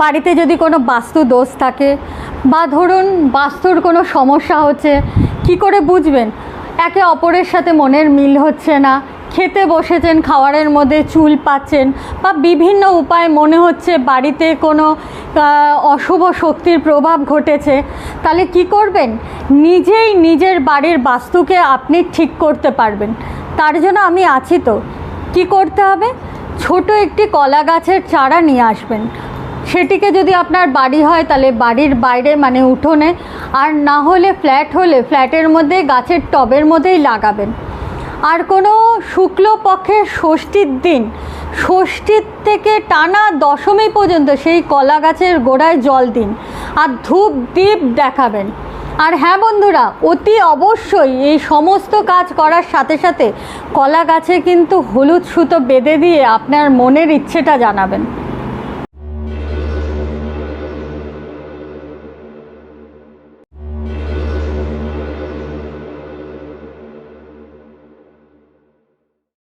বাড়িতে যদি কোনো বাস্তু দোষ থাকে বা ধরুন বাস্তুর কোনো সমস্যা হচ্ছে, কি করে বুঝবেন? একে অপরের সাথে মনের মিল হচ্ছে না, খেতে বসেছেন খাবারের মধ্যে চুল পাচ্ছেন, বা বিভিন্ন উপায় মনে হচ্ছে বাড়িতে কোনো অশুভ শক্তির প্রভাব ঘটেছে, তাহলে কি করবেন? নিজেই নিজের বাড়ির বাস্তুকে আপনি ঠিক করতে পারবেন। তার জন্য আমি আছি তো। কি করতে হবে? ছোট একটি কলা গাছের চারা নিয়ে আসবেন। সেটিকে যদি আপনার বাড়ি হয় তাহলে বাড়ির বাইরে মানে উঠোনে, আর না হলে ফ্ল্যাট হলে ফ্ল্যাটের মধ্যে গাছের টবের মধ্যেই লাগাবেন। আর কোনো শুক্লপক্ষের ষষ্ঠীর দিন, ষষ্ঠীর থেকে টানা দশমী পর্যন্ত সেই কলা গাছের গোড়ায় জল দিন আর ধূপ দীপ দেখাবেন। আর হ্যাঁ বন্ধুরা, অতি অবশ্যই এই সমস্ত কাজ করার সাথে সাথে কলা গাছে কিন্তু হলুদ সুতো বেঁধে দিয়ে আপনার মনের ইচ্ছেটা জানাবেন।